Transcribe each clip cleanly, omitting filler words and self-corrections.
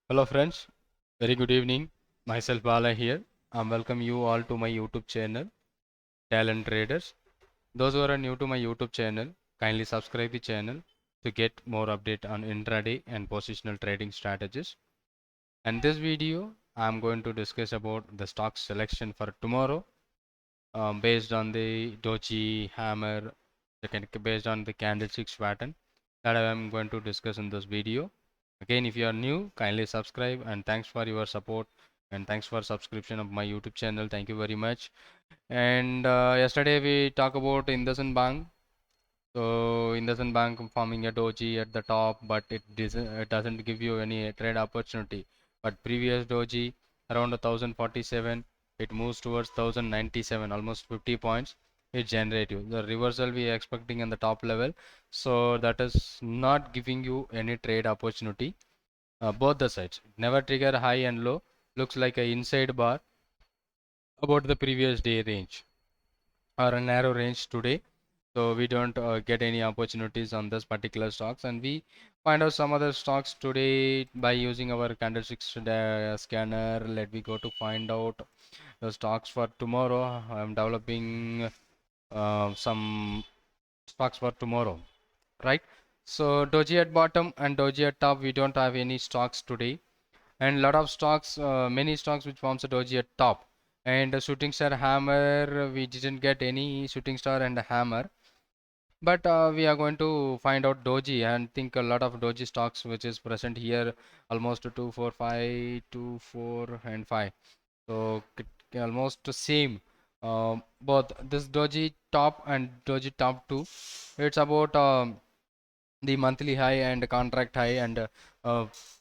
Hello friends, very good evening. Myself Bala here. I welcome you all to my YouTube channel, Talent Traders. Those who are new to my YouTube channel, kindly subscribe the channel to get more update on intraday and positional trading strategies. And this video, I'm going to discuss about the stock selection for tomorrow, based on the doji hammer, based on the candlesticks pattern that I am going to discuss in this video. Again, if you are new, kindly subscribe, and thanks for your support and thanks for subscription of my YouTube channel. Thank you very much. And yesterday we talked about IndusInd Bank. So IndusInd Bank forming a doji at the top, but it doesn't give you any trade opportunity. But previous doji around 1047, it moves towards 1097, almost 50 points. It generative. The reversal we are expecting in the top level, so that is not giving you any trade opportunity. Both the sides never trigger high and low. Looks like a inside bar about the previous day range or a narrow range today. So we don't get any opportunities on this particular stocks, and we find out some other stocks today by using our candlesticks scanner. Let me go to find out the stocks for tomorrow. I'm developing some stocks for tomorrow, right? So doji at bottom and doji at top, we don't have any stocks today, and lot of stocks, many stocks which forms a doji at top, and a shooting star hammer, we didn't get any shooting star and a hammer, but we are going to find out doji and think a lot of doji stocks which is present here, almost 2 4 5 2 4 and 5. So almost the same, both this doji top and doji top 2, it's about the monthly high and contract high, and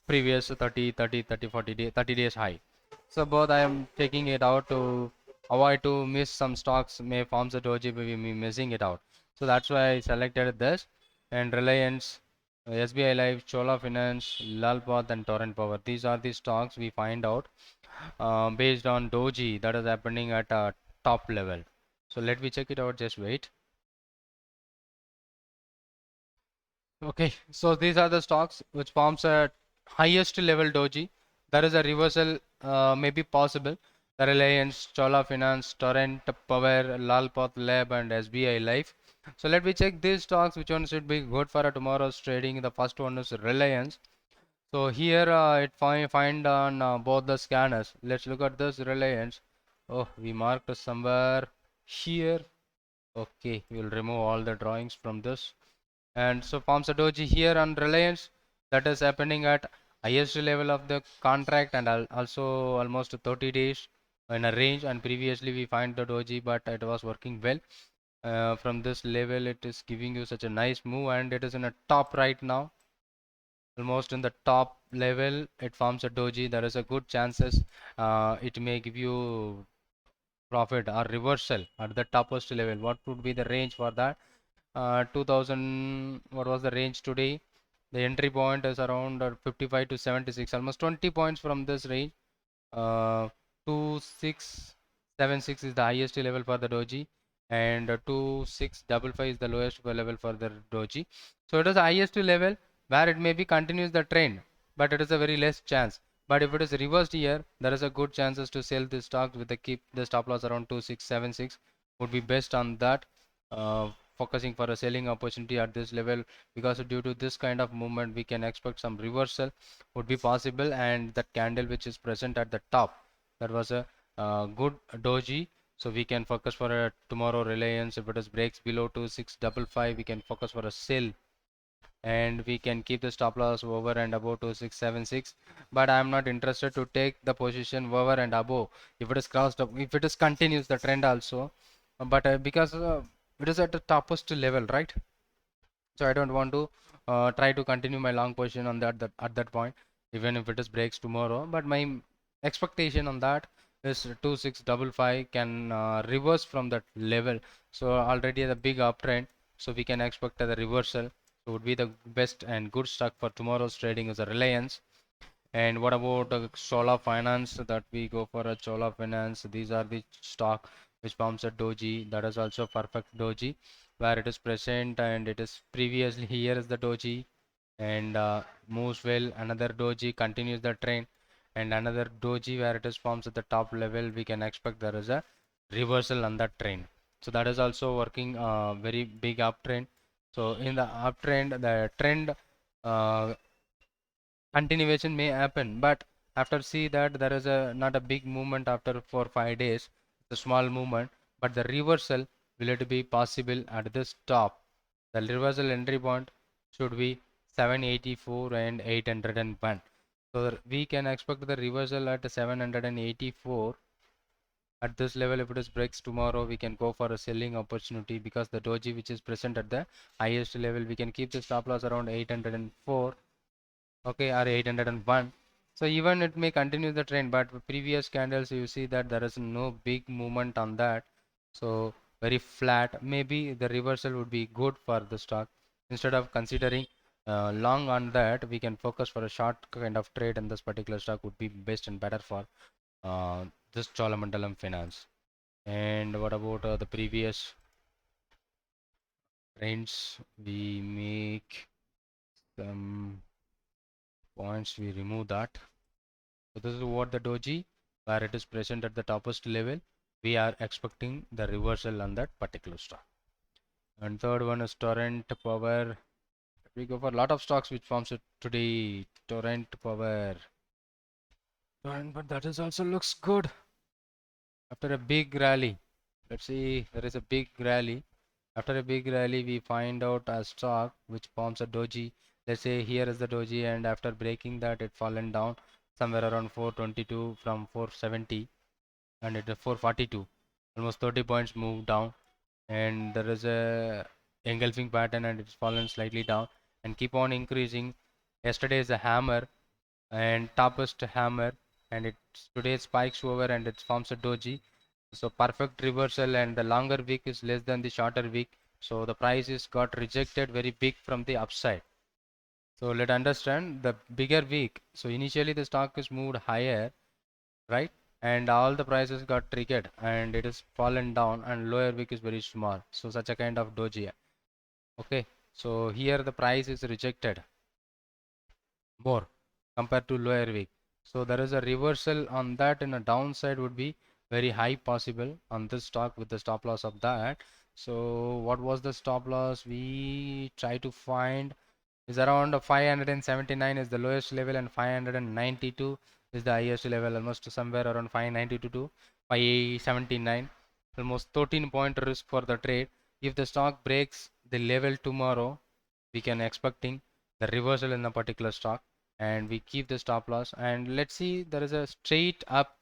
previous 30 days high. So both I am taking it out to avoid to miss some stocks may forms a doji, we may be missing it out. So that's why I selected this. And Reliance, SBI Life, Chola Finance, Lalpath and Torrent Power, these are the stocks we find out based on doji that is happening at a top level. So let me check it out, just wait. Okay, so these are the stocks which forms a highest level doji. There is a reversal may be possible. The Reliance, Chola Finance, Torrent Power, Lalpath Lab and SBI Life. So let me check these stocks, which one should be good for tomorrow's trading. The first one is Reliance. So here it find on both the scanners. Let's look at this Reliance. Oh, we marked somewhere here. Okay, we'll remove all the drawings from this. And so forms a doji here on Reliance, that is happening at highest level of the contract, and also almost 30 days in a range, and previously we find the doji but it was working well. From this level it is giving you such a nice move, and it is in a top right now, almost in the top level. It forms a doji. There is a good chances it may give you profit or reversal at the topmost level. What would be the range for that? 2000, what was the range today? The entry point is around 55 to 76, almost 20 points from this range. 2676 is the highest level for the doji, and 2655 is the lowest level for the doji. So it is the highest level where it maybe continues the trend, but it is a very less chance. But if it is reversed here, there is a good chances to sell this stock with the keep the stop loss around 2676 would be best on that. Focusing for a selling opportunity at this level, because due to this kind of movement we can expect some reversal would be possible, and that candle which is present at the top, that was a good doji. So we can focus for a tomorrow Reliance. If it is breaks below 2655, we can focus for a sell, and we can keep the stop loss over and above 2676. But I am not interested to take the position over and above if it is crossed up, if it is continues the trend also. But because it is at the topmost level, right? So I don't want to try to continue my long position on that at that point, even if it is breaks tomorrow. But my expectation on that is 2655 can reverse from that level. So already the big uptrend, so we can expect the reversal. So would be the best and good stock for tomorrow's trading is a Reliance. And what about Chola Finance? That we go for a Chola Finance. These are the stock which forms a doji. That is also perfect doji, where it is present, and it is previously here is the doji, and moves well. Another doji continues the trend, and another doji where it is forms at the top level, we can expect there is a reversal on that trend. So that is also working very big uptrend. So in the uptrend, the trend continuation may happen, but after see that there is a not a big movement after 4 5 days, it's a small movement, but the reversal will it be possible at this top. The reversal entry point should be 784 and 801. So we can expect the reversal at 784. At this level, if it is breaks tomorrow, we can go for a selling opportunity, because the doji which is present at the highest level, we can keep the stop loss around 804, okay, or 801. So even it may continue the trend, but previous candles you see that there is no big movement on that, so very flat. Maybe the reversal would be good for the stock. Instead of considering long on that, we can focus for a short kind of trade, and this particular stock would be best and better for this Cholamandalam Finance. And what about the previous trends? We make some points, we remove that. So this is what the doji where it is present at the topmost level, we are expecting the reversal on that particular stock. And third one is Torrent Power. We go for a lot of stocks which forms it today. Torrent Power, but that is also looks good after a big rally. Let's see, there is a big rally. After a big rally, we find out a stock which forms a doji. Let's say here is the doji, and after breaking that, it fallen down somewhere around 422 from 470, and it is 442. Almost 30 points moved down, and there is a engulfing pattern, and it's fallen slightly down and keep on increasing. Yesterday is a hammer and topest hammer, and it's today spikes over and it forms a doji. So perfect reversal, and the longer wick is less than the shorter wick, so the price is got rejected very big from the upside. So let's understand the bigger wick. So initially the stock is moved higher, right, and all the prices got triggered and it is fallen down, and lower wick is very small, so such a kind of doji. Okay, so here the price is rejected more compared to lower wick, so there is a reversal on that, and a downside would be very high possible on this stock with the stop loss of that. So what was the stop loss we try to find is around 579 is the lowest level, and 592 is the highest level, almost somewhere around 592 to 579, almost 13-point risk for the trade. If the stock breaks the level tomorrow, we can expecting the reversal in a particular stock, and we keep the stop loss, and let's see, there is a straight up,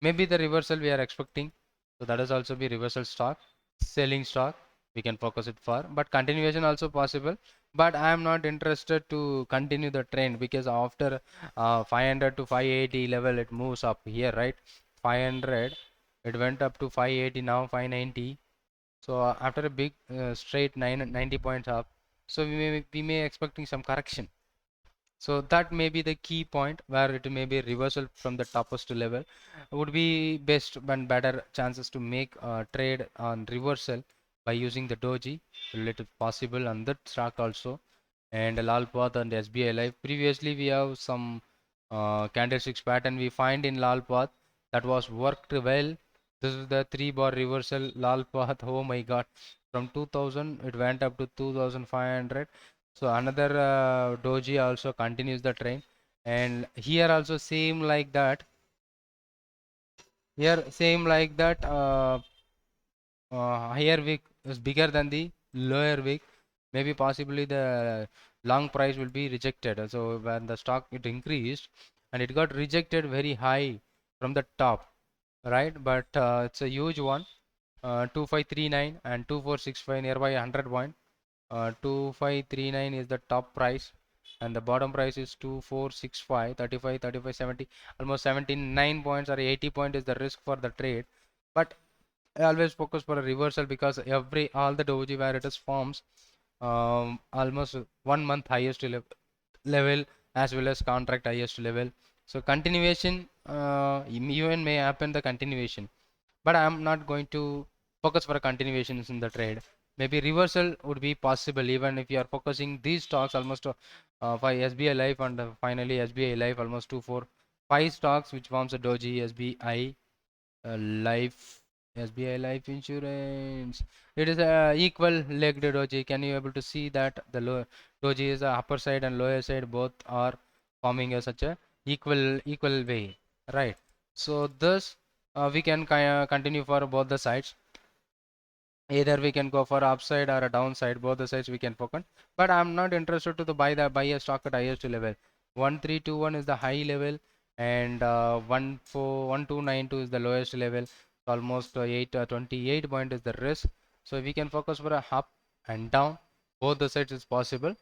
maybe the reversal we are expecting, so that is also be reversal stock, selling stock, we can focus it for, but continuation also possible. But I am not interested to continue the trend, because after 500 to 580 level it moves up here, right? 500 it went up to 580, now 590. So after a big straight 90 points up, so we may expecting some correction. So that may be the key point where it may be reversal from the topmost level would be best and better chances to make a trade on reversal by using the doji related possible on that stock also. And Lal Path and SBI Life, previously we have some candlesticks pattern we find in Lal Path that was worked well. This is the 3-bar reversal Lal Path. Oh my god, from 2000 it went up to 2500. So another doji also continues the trend, and here also same like that, here same like that, higher wick is bigger than the lower wick, maybe possibly the long price will be rejected. So when the stock it increased and it got rejected very high from the top, right, but it's a huge one, 2539 and 2465 nearby 100 point. 2539 is the top price, and the bottom price is 2465, 35 35 70, almost 79 points or 80 point is the risk for the trade. But I always focus for a reversal, because all the doji where it is forms almost 1 month highest level as well as contract highest level. So continuation even may happen the continuation, but I am not going to focus for a continuations in the trade. maybe reversal would be possible even if you are focusing these stocks almost for SBI Life and finally SBI Life almost 5 stocks which forms a doji SBI Life, SBI Life Insurance. It is a equal legged doji. Can you able to see that the doji is the upper side and lower side both are forming a such a equal way, right? So thus we can continue for both the sides. Either we can go for upside or a downside, both the sides we can focus, but I'm not interested to buy a stock at highest level. 1321 is the high level and 1292 is the lowest level, so almost 28 point is the risk. So we can focus for a up and down, both the sides is possible,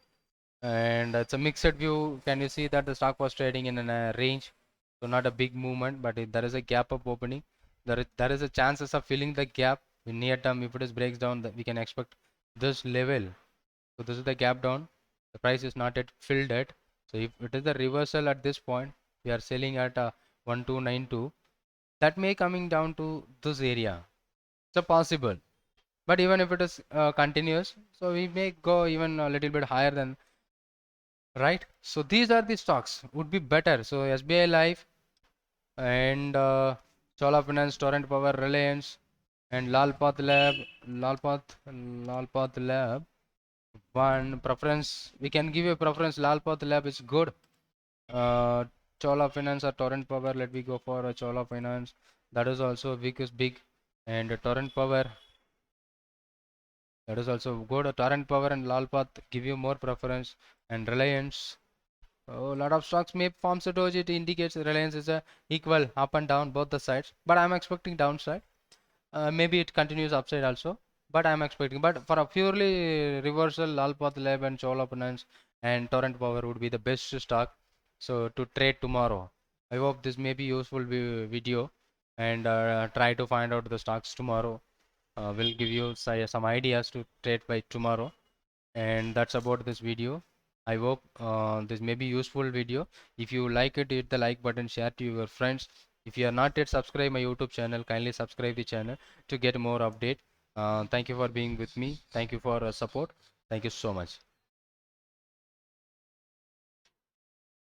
and it's a mixed view. Can you see that the stock was trading in a range, so not a big movement, but there is a gap up opening. There is a chances of filling the gap in near term. If it is breaks down, that we can expect this level. So this is the gap down. The price is not yet filled yet. So if it is the reversal at this point, we are selling at 1292. That may coming down to this area. It's a possible. But even if it is continuous, so we may go even a little bit higher than, right? So these are the stocks would be better. So SBI Life and Chola Finance, Torrent Power, Reliance, and Lalpath Lab. One preference we can give a preference. Lalpath Lab is good. Chola Finance or Torrent Power. Let me go for a Chola Finance. That is also big, and Torrent Power. That is also good. Torrent Power and Lalpath give you more preference, and Reliance. A lot of stocks may form a doji. It indicates Reliance is a equal up and down both the sides, but I'm expecting downside. Maybe it continues upside also, but I'm expecting. But for a purely reversal, Lalpath Lab and Chola Finance and Torrent Power would be the best stock. So to trade tomorrow. I hope this may be useful video, and try to find out the stocks tomorrow. Will give you some ideas to trade by tomorrow. And that's about this video. I hope this may be useful video. If you like it, hit the like button, share to your friends. If you are not yet subscribed my YouTube channel, kindly subscribe the channel to get more update. Thank you for being with me. Thank you for support. Thank you so much.